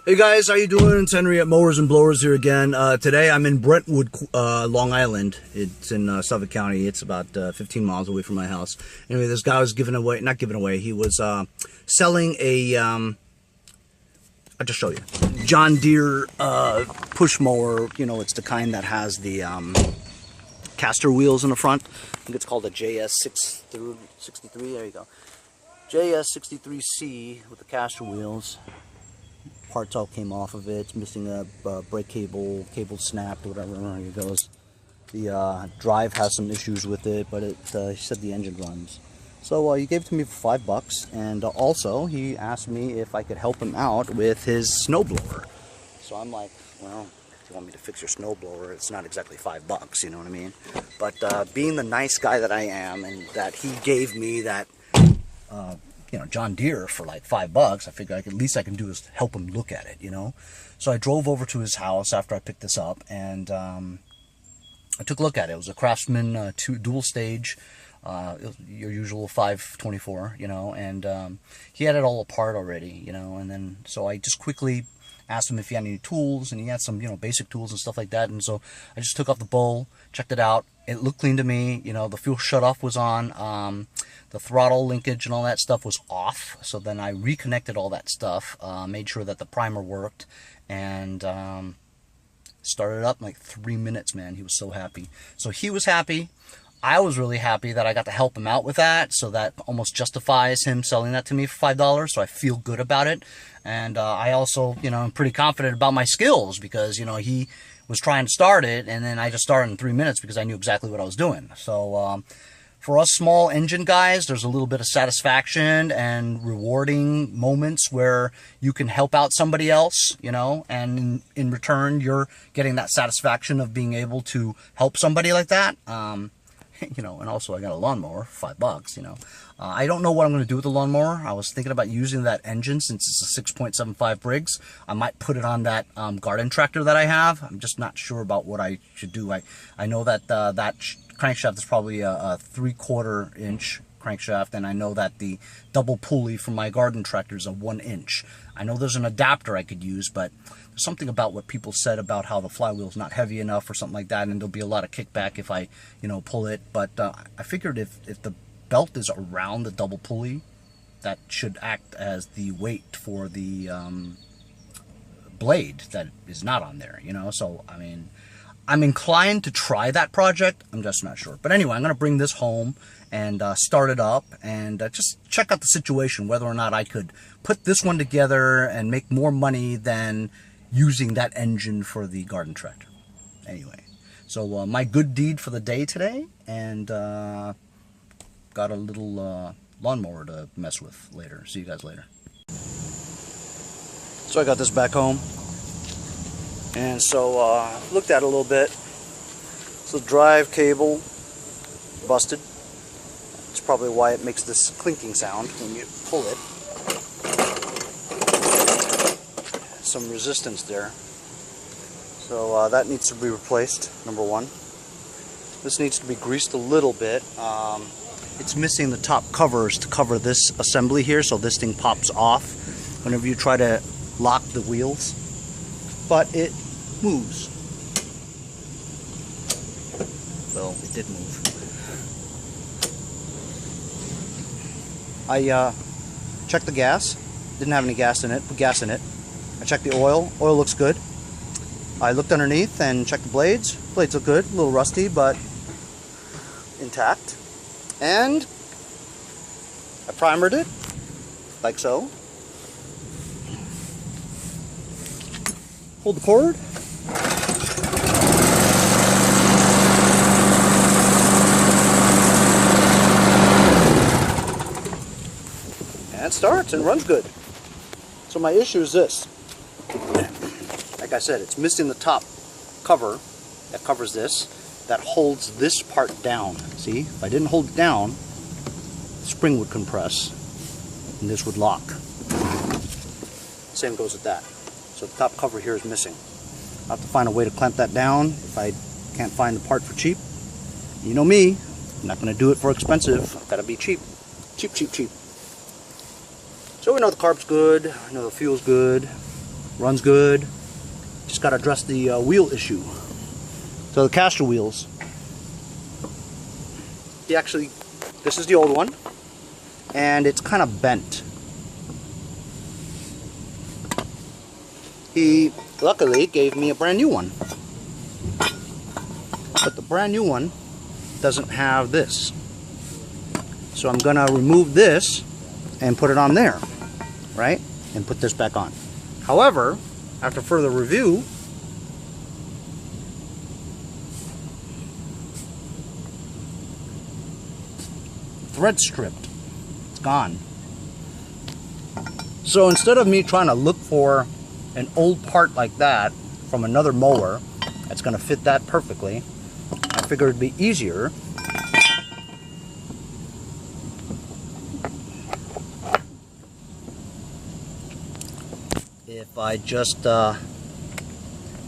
Hey guys, how you doing? It's Henry at Mowers and Blowers here again. Today I'm in Brentwood, Long Island. It's in Suffolk County. It's about 15 miles away from my house. Anyway, this guy was not giving away, he was selling a, I'll just show you, John Deere push mower. You know, it's the kind that has the caster wheels in the front. I think it's called a Js63, there you go. Js63C with the caster wheels. Parts all came off of it. It's missing a brake cable snapped, whatever. Here it goes. The drive has some issues with it, but he said the engine runs. So he gave it to me for $5, and also he asked me if I could help him out with his snowblower. So I'm like, well, if you want me to fix your snowblower, it's not exactly $5, you know what I mean? But being the nice guy that I am, and that he gave me that you know, John Deere for like $5, I figured at least I can do is help him look at it, you know. So I drove over to his house after I picked this up, and I took a look at it. It was a Craftsman dual stage, your usual 524, you know, and he had it all apart already, you know. And then so I just quickly asked him if he had any tools, and he had some, you know, basic tools and stuff like that. And so I just took off the bowl, checked it out. It looked clean to me, you know. The fuel shutoff was on. The throttle linkage and all that stuff was off. So then I reconnected all that stuff, made sure that the primer worked, and started it up in like 3 minutes, man. He was so happy. So he was happy. I was really happy that I got to help him out with that. So that almost justifies him selling that to me for $5. So I feel good about it. And I also, you know, I'm pretty confident about my skills, because, you know, he was trying to start it, and then I just started in 3 minutes because I knew exactly what I was doing. So for us small engine guys, there's a little bit of satisfaction and rewarding moments where you can help out somebody else, you know, and in return, you're getting that satisfaction of being able to help somebody like that. You know, and also I got a lawnmower for $5, you know. I don't know what I'm going to do with the lawnmower. I was thinking about using that engine since it's a 6.75 Briggs. I might put it on that garden tractor that I have. I'm just not sure about what I should do. I know that that crankshaft is probably a 3/4 inch crankshaft, and I know that the double pulley for my garden tractor is a 1 inch. I know there's an adapter I could use, but there's something about what people said about how the flywheel's not heavy enough or something like that, and there'll be a lot of kickback if I, you know, pull it. But I figured if the belt is around the double pulley, that should act as the weight for the blade that is not on there, you know. So I mean, I'm inclined to try that project. I'm just not sure. But anyway, I'm going to bring this home and start it up and just check out the situation, whether or not I could put this one together and make more money than using that engine for the garden tractor. Anyway, so my good deed for the day today, and got a little lawnmower to mess with later. See you guys later. So I got this back home, and so looked at it a little bit. So the drive cable busted. It's probably why it makes this clinking sound when you pull it. Some resistance there. So that needs to be replaced, number one. This needs to be greased a little bit. It's missing the top covers to cover this assembly here, so this thing pops off whenever you try to lock the wheels. But it moves. Well, it did move. I checked the gas. Didn't have any gas in it. Put gas in it. I checked the oil. Oil looks good. I looked underneath and checked the blades. Blades look good. A little rusty, but intact. And I primered it, like so. Hold the cord. And it starts and runs good. So my issue is this. Like I said, it's missing the top cover that covers this, that holds this part down. See, if I didn't hold it down, the spring would compress and this would lock. Same goes with that. So the top cover here is missing. I'll have to find a way to clamp that down if I can't find the part for cheap. You know me, I'm not going to do it for expensive. I've got to be cheap. Cheap, cheap, cheap. So we know the carb's good, I know the fuel's good. runs good. Just got to address the wheel issue. So the caster wheels. He actually, this is the old one, and it's kind of bent. He luckily gave me a brand new one, but the brand new one doesn't have this. So I'm gonna remove this and put it on there, right? And put this back on. However, after further review, thread stripped. It's gone. So instead of me trying to look for an old part like that from another mower that's going to fit that perfectly, I figured it'd be easier if I just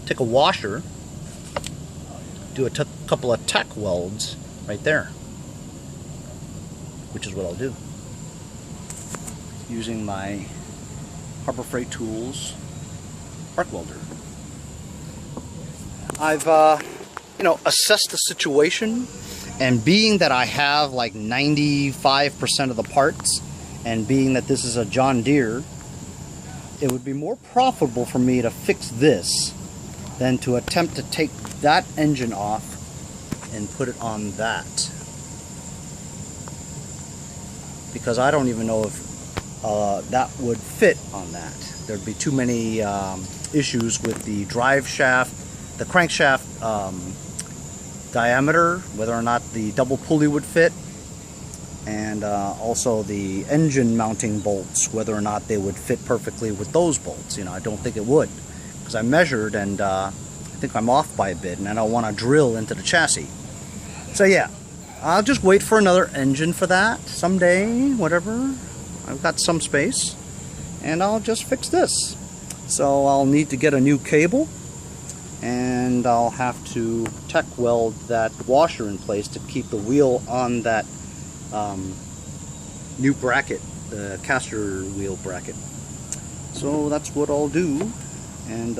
take a washer, do a couple of tack welds right there, which is what I'll do using my Harbor Freight Tools arc welder. I've assessed the situation, and being that I have like 95% of the parts, and being that this is a John Deere, it would be more profitable for me to fix this than to attempt to take that engine off and put it on that, because I don't even know if that would fit on that. There'd be too many issues with the drive shaft, the crankshaft diameter, whether or not the double pulley would fit, and also the engine mounting bolts, whether or not they would fit perfectly with those bolts. I don't think it would, because I measured, and I think I'm off by a bit, and I don't want to drill into the chassis. So yeah, I'll just wait for another engine for that someday, whatever. I've got some space, and I'll just fix this. So I'll need to get a new cable, and I'll have to tack weld that washer in place to keep the wheel on that new bracket, the caster wheel bracket. So that's what I'll do, and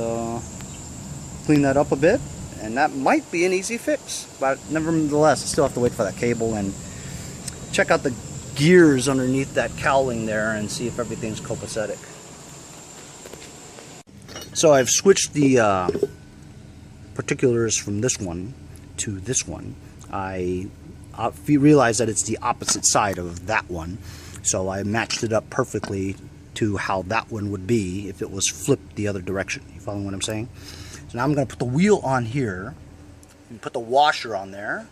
clean that up a bit, and that might be an easy fix. But nevertheless, I still have to wait for that cable and check out the gears underneath that cowling there and see if everything's copacetic. So I've switched the particulars from this one to this one. I realized that it's the opposite side of that one, so I matched it up perfectly to how that one would be if it was flipped the other direction. You following what I'm saying? So now I'm going to put the wheel on here and put the washer on there,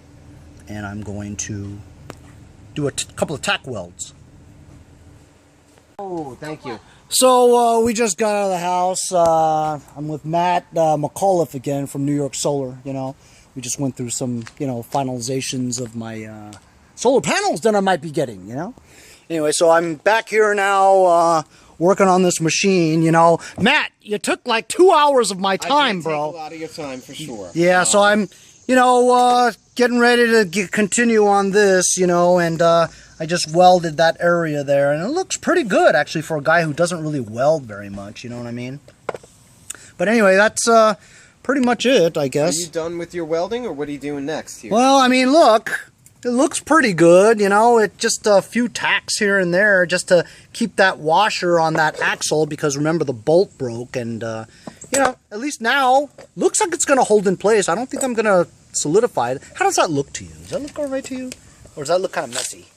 and I'm going to do a couple of tack welds. Oh, thank you. So we just got out of the house. I'm with Matt McAuliffe again from New York Solar. We just went through some finalizations of my solar panels that I might be getting. Anyway, so I'm back here now working on this machine. Matt, you took like 2 hours of my time, bro. Take a lot of your time for sure. Yeah, so I'm getting ready to continue on this, and I just welded that area there, and it looks pretty good, actually, for a guy who doesn't really weld very much, you know what I mean? But anyway, that's pretty much it, I guess. Are you done with your welding, or what are you doing next here? Well, I mean, look, it looks pretty good, it's just a few tacks here and there, just to keep that washer on that axle, because remember, the bolt broke, and, at least now, looks like it's going to hold in place. I don't think I'm going to solidify it. How does that look to you? Does that look all right to you? Or does that look kind of messy?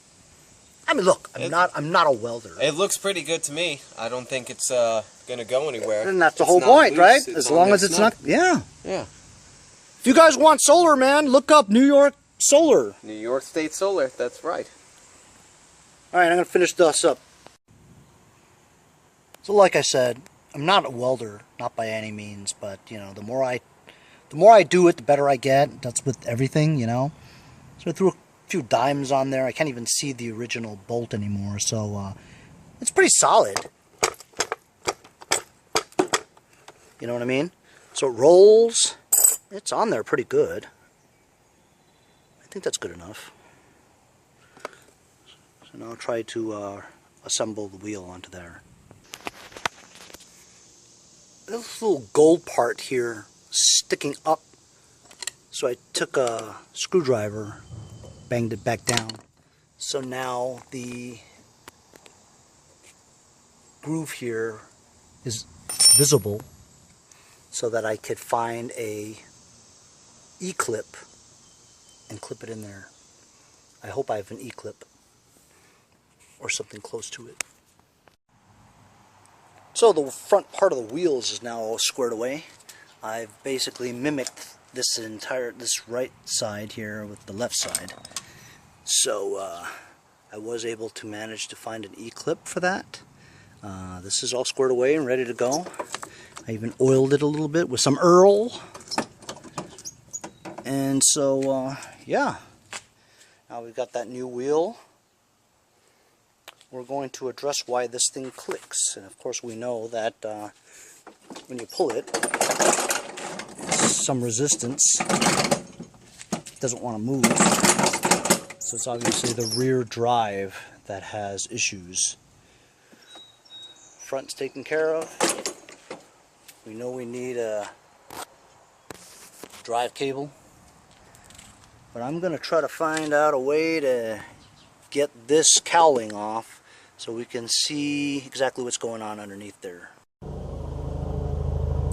I mean, look, I'm not a welder. It looks pretty good to me. I don't think it's going to go anywhere. And that's the whole point, right? As long as it's not... Yeah. Yeah. If you guys want solar, man, look up New York Solar. New York State Solar, that's right. All right, I'm going to finish this up. So like I said, I'm not a welder, not by any means, but, the more I do it, the better I get. That's with everything, So I threw a few dimes on there. I can't even see the original bolt anymore, so it's pretty solid. You know what I mean? So it rolls. It's on there pretty good. I think that's good enough. So now I'll try to assemble the wheel onto there. this little gold part here sticking up. So I took a screwdriver, banged it back down. So now the groove here is visible so that I could find a E-clip and clip it in there. I hope I have an E-clip or something close to it. So the front part of the wheels is now all squared away. I've basically mimicked this right side here with the left side. So I was able to manage to find an E-clip for that. This is all squared away and ready to go. I even oiled it a little bit with some Earl. And so, yeah. Now we've got that new wheel. We're going to address why this thing clicks. And of course we know that when you pull it, some resistance doesn't want to move. So it's obviously the rear drive that has issues. Front's taken care of. We know we need a drive cable. But I'm going to try to find out a way to get this cowling off so we can see exactly what's going on underneath there.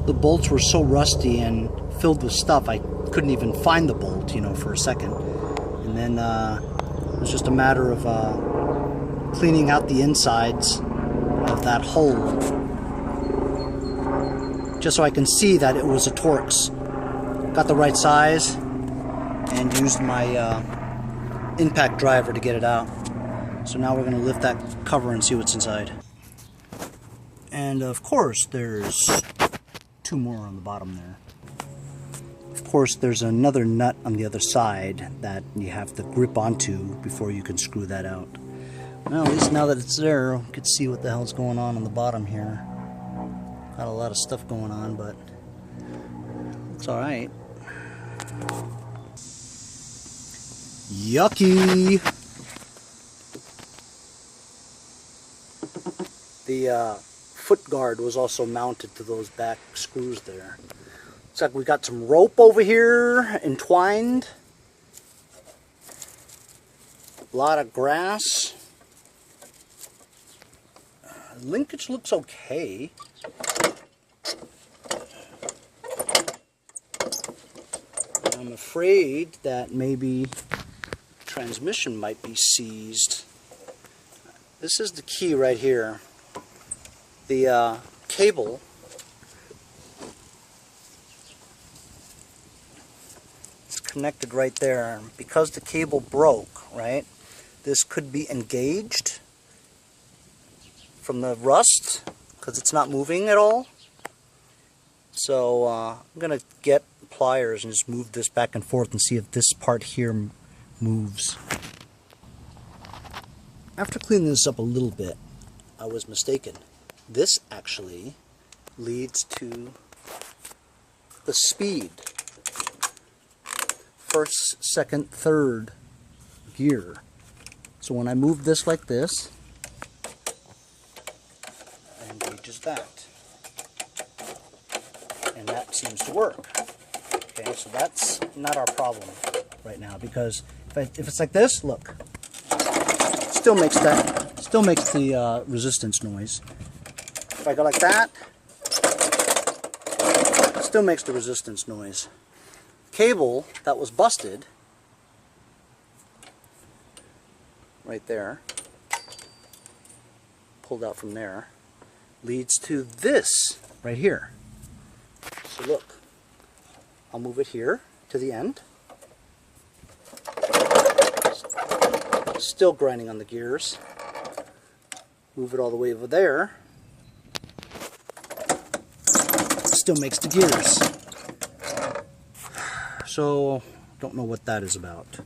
The bolts were so rusty and filled with stuff I couldn't even find the bolt, for a second. And then it was just a matter of cleaning out the insides of that hole just so I can see that it was a Torx. Got the right size and used my impact driver to get it out. So now we're going to lift that cover and see what's inside. And of course there's two more on the bottom there. Of course there's another nut on the other side that you have to grip onto before you can screw that out. Well, at least now that it's there, we can see what the hell's going on the bottom here. Got a lot of stuff going on, but it's alright. Yucky! The foot guard was also mounted to those back screws there. Looks like we got some rope over here entwined. A lot of grass. Linkage looks okay. I'm afraid that maybe transmission might be seized. This is the key right here. The cable is connected right there. Because the cable broke, right, this could be engaged from the rust because it's not moving at all. So I'm going to get pliers and just move this back and forth and see if this part here moves. After cleaning this up a little bit, I was mistaken. This actually leads to the speed. First, second, third gear. So when I move this like this, it engages that. And that seems to work. Okay, so that's not our problem right now, because if it's like this, look, it still makes the resistance noise. If I go like that, it still makes the resistance noise. Cable that was busted right there, pulled out from there, leads to this right here. So look, I'll move it here to the end. Still grinding on the gears. Move it all the way over there. Still makes the gears. So, don't know what that is about.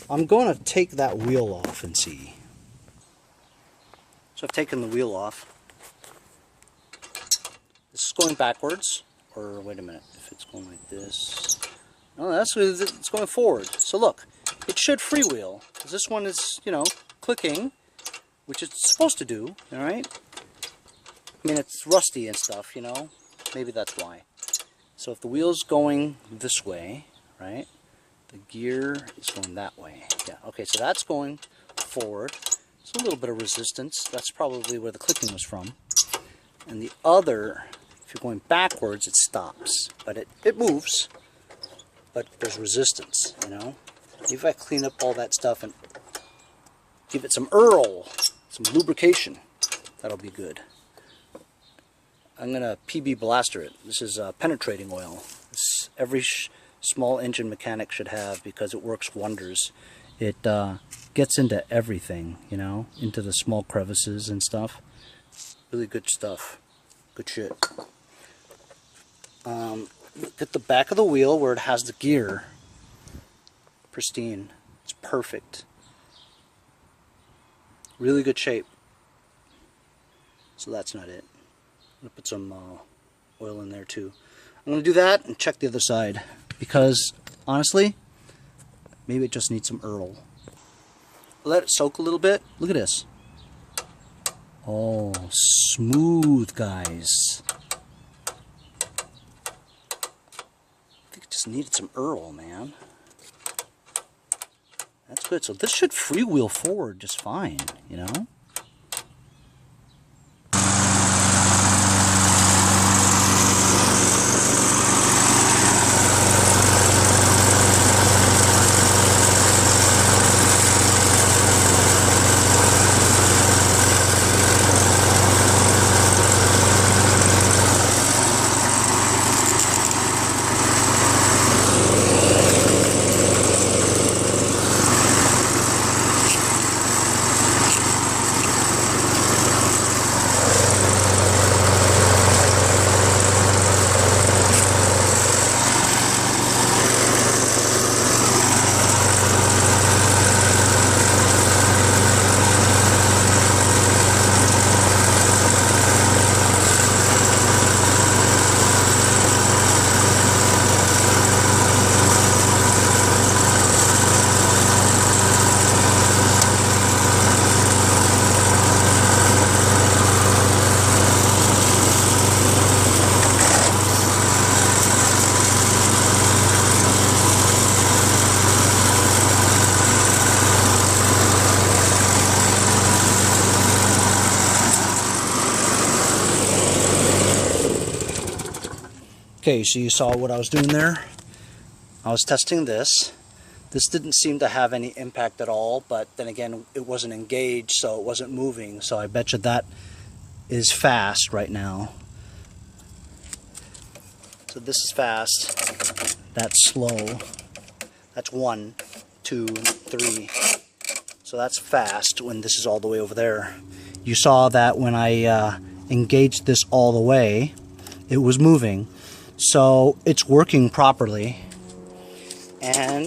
I'm going to take that wheel off and see. So I've taken the wheel off. This is going backwards. Or wait a minute, if it's going like this. No, it's going forward. So look, it should freewheel, because this one is, clicking, which it's supposed to do, alright? I mean, it's rusty and stuff, Maybe that's why. So if the wheel's going this way, right, the gear is going that way. Yeah, okay, so that's going forward. It's a little bit of resistance. That's probably where the clicking was from. And the other, if you're going backwards, it stops. But it moves, but there's resistance, you know. Maybe if I clean up all that stuff and give it some some lubrication, that'll be good. I'm going to PB blaster it. This is penetrating oil. Every small engine mechanic should have, because it works wonders. It gets into everything, you know, into the small crevices and stuff. Really good stuff. Good shit. Look at the back of the wheel where it has the gear. Pristine. It's perfect. Really good shape. So that's not it. I'm going to put some oil in there too. I'm going to do that and check the other side, because honestly, maybe it just needs some Earl. Let it soak a little bit. Look at this. Oh, smooth, guys. I think it just needed some Earl, man. That's good. So this should freewheel forward just fine, you know? Okay, so you saw what I was doing there. I was testing this. This didn't seem to have any impact at all, but then again, it wasn't engaged, so it wasn't moving. So I bet you that is fast right now. So this is fast. That's slow. That's 1, 2, 3. So that's fast when this is all the way over there. You saw that when I engaged this all the way, it was moving. So it's working properly, and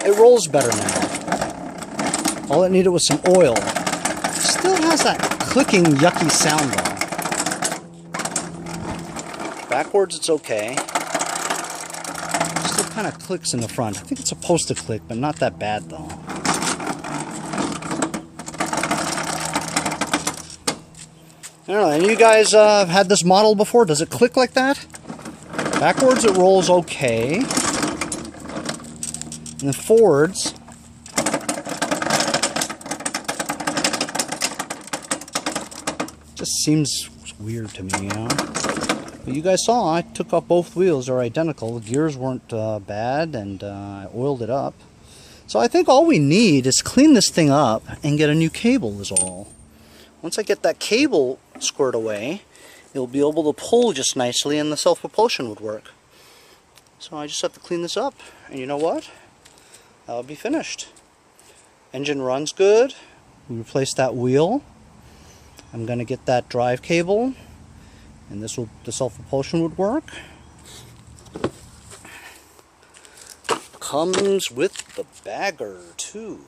it rolls better now. All it needed was some oil. It still has that clicking, yucky sound though. Backwards it's okay. It still kind of clicks in the front. I think it's supposed to click, but not that bad though. I don't know, any of you guys had this model before? Does it click like that? Backwards it rolls okay. And then forwards, just seems weird to me, you know? But you guys saw, I took off both wheels, they're identical. The gears weren't bad, and I oiled it up. So I think all we need is clean this thing up and get a new cable is all. Once I get that cable squared away, it'll be able to pull just nicely and the self-propulsion would work. So I just have to clean this up, and you know what? That'll be finished. Engine runs good. We replaced that wheel. I'm going to get that drive cable, and the self-propulsion would work. Comes with the bagger too.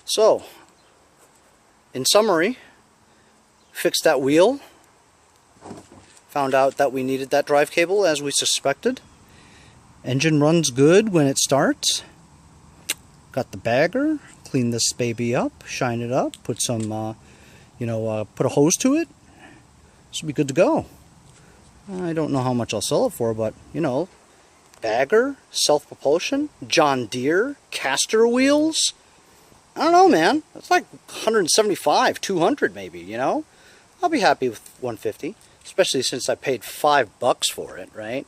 So, in summary, fixed that wheel, found out that we needed that drive cable as we suspected. Engine runs good when it starts. Got the bagger, clean this baby up, shine it up, put some, put a hose to it, This will be good to go. I don't know how much I'll sell it for, but, you know, bagger, self-propulsion, John Deere, caster wheels. I don't know, man. It's like 175, 200 maybe, you know? I'll be happy with 150, especially since I paid $5 for it, right?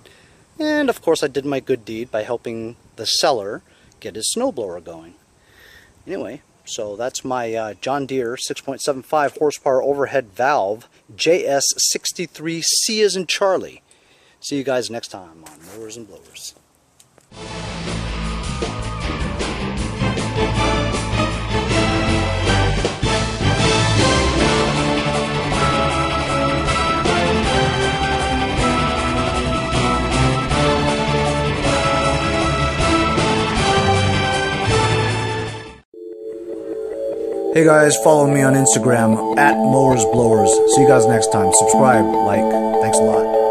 And, of course, I did my good deed by helping the seller get his snowblower going. Anyway, so that's my John Deere 6.75 horsepower overhead valve Js63C as in Charlie. See you guys next time on Mowers and Blowers. Hey guys, follow me on Instagram at Mowers Blowers. See you guys next time. Subscribe, like. Thanks a lot.